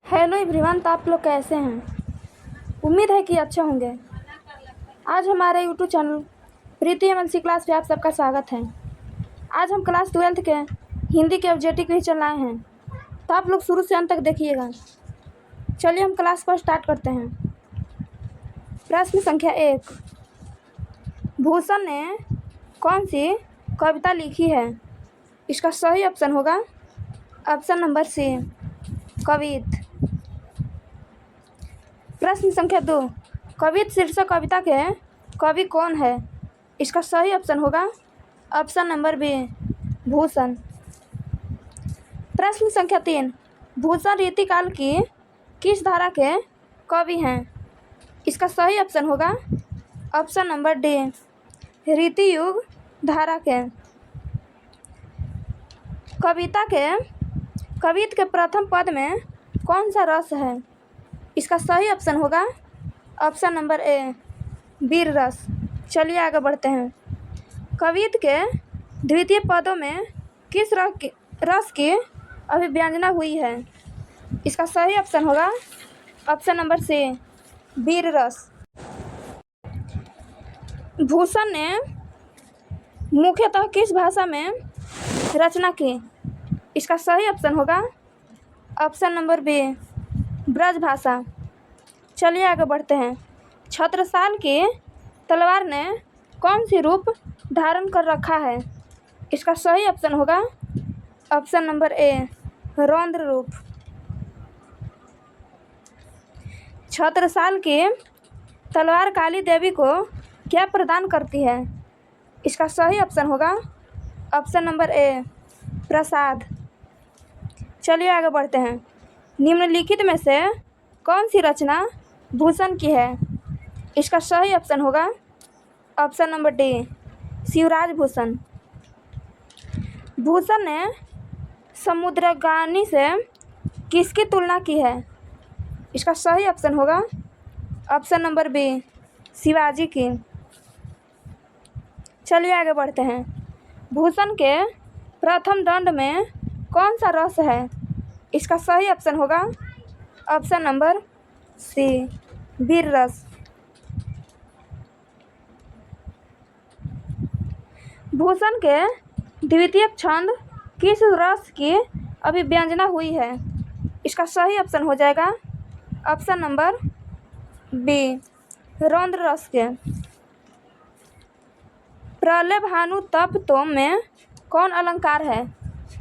Hello everyone, तो आप लोग कैसे हैं। उम्मीद है कि अच्छे होंगे। आज हमारे यूट्यूब चैनल प्रीति एमएनसी क्लास पे आप सबका स्वागत है। आज हम क्लास 12th के हिंदी के ऑब्जेक्टिव क्वेश्चन लाए हैं, तो आप लोग शुरू से अंत तक देखिएगा। चलिए हम क्लास को स्टार्ट करते हैं। प्रश्न संख्या 1, भूषण ने कौन सी कविता लिखी है। इसका सही ऑप्शन होगा ऑप्शन नंबर सी, कवित। प्रश्न संख्या 2, कवित शीर्षक कविता के कवि कौन है। इसका सही ऑप्शन होगा ऑप्शन नंबर बी, भूषण। प्रश्न संख्या 3, भूषण रीतिकाल की किस धारा के कवि हैं। इसका सही ऑप्शन होगा ऑप्शन नंबर डी, रीति युग धारा के। कवित के प्रथम पद में कौन सा रस है। इसका सही ऑप्शन होगा ऑप्शन नंबर ए, वीर रस। चलिए आगे बढ़ते हैं। कवित के द्वितीय पदों में किस रस की अभिव्यंजना हुई है। इसका सही ऑप्शन होगा ऑप्शन नंबर सी, वीर रस। भूषण ने मुख्यतः किस भाषा में रचना की। इसका सही ऑप्शन होगा ऑप्शन नंबर बी, ब्रज भाषा। चलिए आगे बढ़ते हैं। छत्रसाल की तलवार ने कौन सी रूप धारण कर रखा है। इसका सही ऑप्शन होगा ऑप्शन नंबर ए, रौद्र रूप। छत्रसाल की तलवार काली देवी को क्या प्रदान करती है। इसका सही ऑप्शन होगा ऑप्शन नंबर ए, प्रसाद। चलिए आगे बढ़ते हैं। निम्नलिखित में से कौन सी रचना भूषण की है। इसका सही ऑप्शन होगा option number D, Shivraj Bhushan. Bhushan ने समुद्रगामी से किसकी तुलना की है। इसका सही ऑप्शन होगा ऑप्शन नंबर बी, शिवाजी की। चलिए आगे बढ़ते हैं। भूषण के प्रथम दंड में कौन सा रस है। इसका सही ऑप्शन होगा ऑप्शन नंबर सी, वीर रस। भूषण के द्वितीय छंद किस रस की अभिव्यंजना हुई है। इसका सही ऑप्शन हो जाएगा ऑप्शन नंबर बी, रौद्र रस के। प्रलय भानु तप तोम में कौन अलंकार है।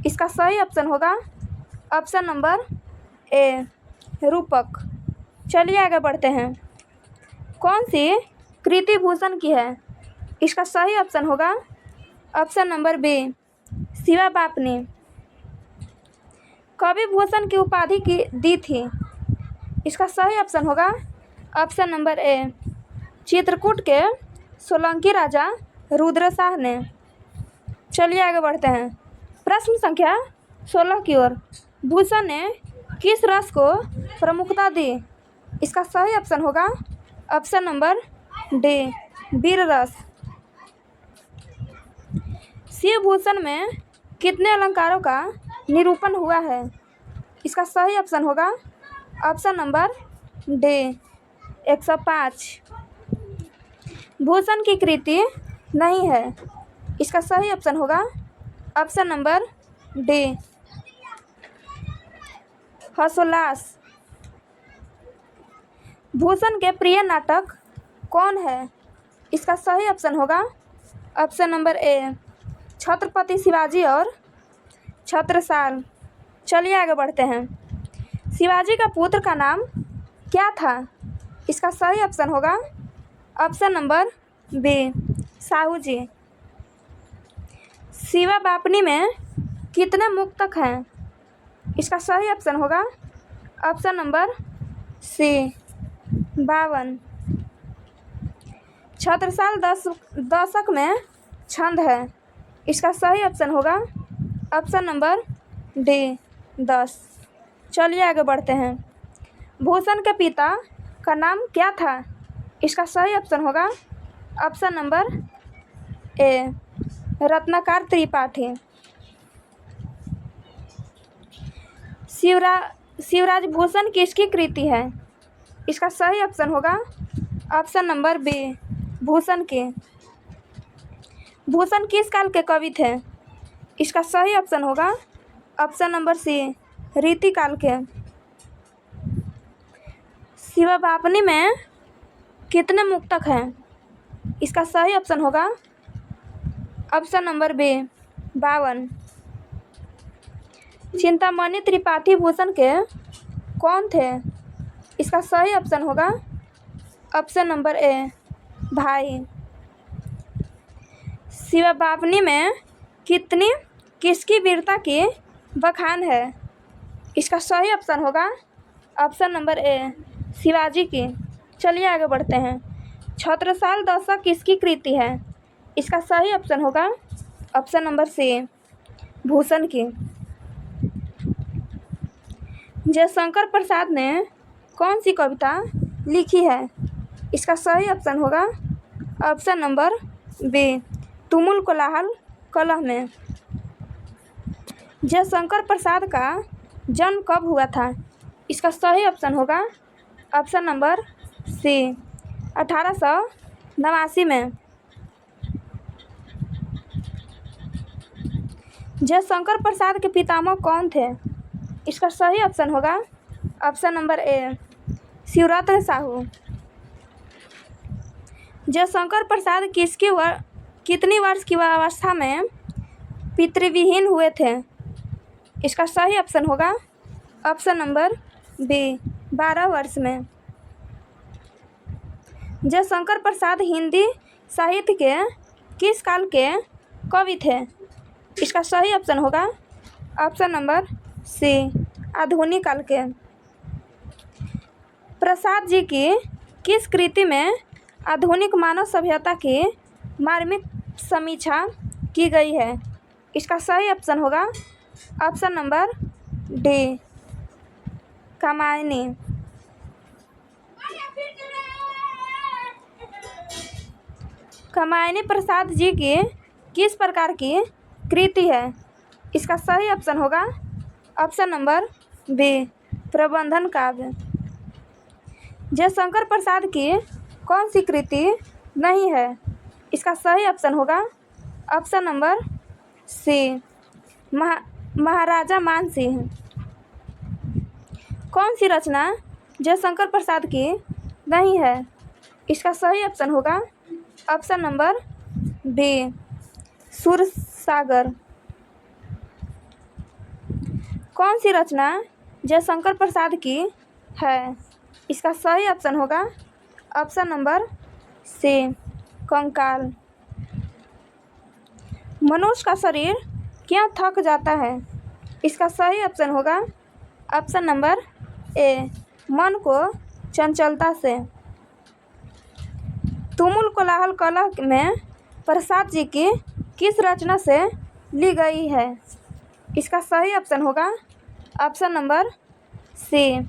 इसका सही ऑप्शन होगा ऑप्शन नंबर ए, रूपक। चलिए आगे बढ़ते हैं। कौन सी कृति भूषण की है। इसका सही ऑप्शन होगा ऑप्शन नंबर बी, शिवा बापनी। कवि भूषण की उपाधि की दी थी। इसका सही ऑप्शन होगा ऑप्शन नंबर ए, चित्रकूट के सोलंकी राजा रुद्रशाह ने। चलिए आगे बढ़ते हैं। प्रश्न संख्या 16 की ओर। भूषण ने किस रस को प्रमुखता दी। इसका सही ऑप्शन होगा ऑप्शन नंबर डी, वीर रस। शिवभूषण में कितने अलंकारों का निरूपण हुआ है। इसका सही ऑप्शन होगा ऑप्शन नंबर डी, 105। भूषण की कृति नहीं है। इसका सही ऑप्शन होगा ऑप्शन नंबर डी, हर्षोल्लास। भूषण के प्रिय नाटक कौन है। इसका सही ऑप्शन होगा ऑप्शन नंबर ए, छत्रपति शिवाजी और छत्रसाल। चलिए आगे बढ़ते हैं। शिवाजी का पुत्र का नाम क्या था। इसका सही ऑप्शन होगा ऑप्शन नंबर बी, साहू जी। शिवा बापनी में कितने मुक्तक हैं। इसका सही ऑप्शन होगा ऑप्शन नंबर सी, 52। छत्रसाल दशक में छंद है। इसका सही ऑप्शन होगा ऑप्शन नंबर डी, 10। चलिए आगे बढ़ते हैं। भूषण के पिता का नाम क्या था। इसका सही ऑप्शन होगा ऑप्शन नंबर ए, रत्नाकर त्रिपाठी। शिवराज भूषण किसकी कृति है? इसका सही ऑप्शन होगा ऑप्शन नंबर बी भूषण के। भूषण किस काल के कवि थे? इसका सही ऑप्शन होगा ऑप्शन नंबर सी रीतिकाल के। शिवबापनी में कितने मुक्तक हैं? इसका सही ऑप्शन होगा option number B 52। Chintamani Tripathi Bhushan के कौन थे? इसका सही ऑप्शन होगा ऑप्शन नंबर ए भाई। शिवबापनी में किसकी वीरता की बखान है? इसका सही ऑप्शन होगा ऑप्शन नंबर ए शिवाजी की। चलिए आगे बढ़ते हैं। छत्रसाल दशक किसकी कृति है? इसका सही ऑप्शन होगा ऑप्शन नंबर सी भूषण की। जयशंकर प्रसाद ने कौन सी कविता लिखी है? इसका सही ऑप्शन होगा ऑप्शन नंबर बी तुमुल कोलाहल कलह में। जयशंकर प्रसाद का जन्म कब हुआ था? इसका सही ऑप्शन होगा ऑप्शन नंबर सी 1889 में। जयशंकर प्रसाद के पितामह कौन थे? इसका सही ऑप्शन होगा option number A Shivratna Sahu. Jaishankar Prasad कितनी वर्ष की अवस्था में पितृविहीन हुए थे? इसका सही ऑप्शन होगा ऑप्शन नंबर बी 12 वर्ष में। जयशंकर प्रसाद हिंदी साहित्य के किस काल के कवि थे? इसका सही ऑप्शन होगा ऑप्शन नंबर सी आधुनिक काल के। प्रसाद जी की किस कृति में आधुनिक मानव सभ्यता की मार्मिक समीक्षा की गई है? इसका सही ऑप्शन होगा option number D Kamayani. Kamayani Prasad ji की किस प्रकार की कृति है? इसका सही ऑप्शन होगा ऑप्शन नंबर बी प्रबंधन काव्य। जयशंकर प्रसाद की कौन सी कृति नहीं है? इसका सही ऑप्शन होगा ऑप्शन नंबर सी महाराजा मानसिंह। कौन सी रचना जयशंकर प्रसाद की नहीं है? इसका सही ऑप्शन होगा ऑप्शन नंबर बी सूरसागर। कौन सी रचना जयशंकर प्रसाद की है? इसका सही ऑप्शन होगा ऑप्शन नंबर सी कंकाल। मनुष्य का शरीर क्यों थक जाता है? इसका सही ऑप्शन होगा ऑप्शन नंबर ए मन को चंचलता से। तुमुल कोलाहल कलह में प्रसाद जी की किस रचना से ली गई है? इसका सही ऑप्शन होगा ऑप्शन नंबर सी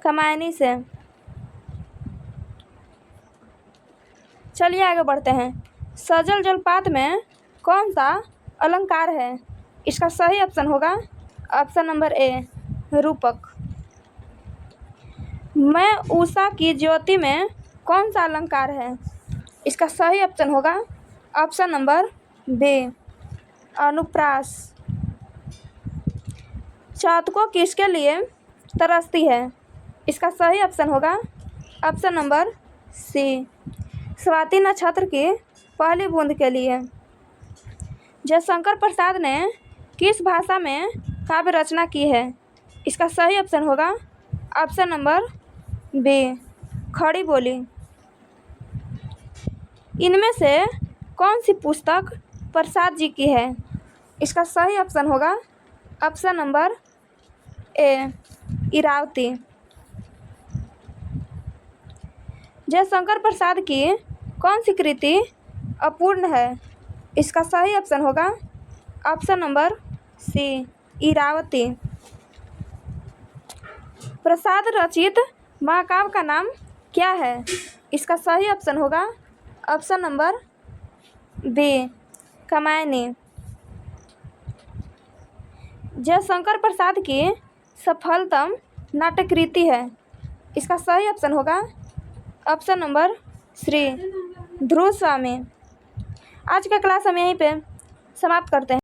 कामायनी से। चलिए आगे बढ़ते हैं। सजल जलपात में कौन सा अलंकार है? इसका सही ऑप्शन होगा ऑप्शन नंबर ए रूपक। मैं उषा की ज्योति में कौन सा अलंकार है? इसका सही ऑप्शन होगा ऑप्शन नंबर बी अनुप्रास। चाँद को किसके लिए तरसती है? इसका सही ऑप्शन होगा ऑप्शन नंबर सी स्वाति नक्षत्र की पहली बूंद के लिए। जयशंकर प्रसाद ने किस भाषा में काव्य रचना की है? इसका सही ऑप्शन होगा ऑप्शन नंबर बी खड़ी बोली। इनमें से कौन सी पुस्तक प्रसाद जी की है? इसका सही ऑप्शन होगा option number A Iravati. Jaishankar Prasad की कौन सी कृति अपूर्ण है? इसका सही ऑप्शन होगा ऑप्शन नंबर सी इरावती। प्रसाद रचित महाकाव्य का नाम क्या है? इसका सही ऑप्शन होगा option number B Kamayani. Jaishankar Prasad की सफलतम नाटक कृति है? इसका सही ऑप्शन होगा ऑप्शन नंबर 3 ध्रुव स्वामी। आज का क्लास हम यहीं पे समाप्त करते हैं।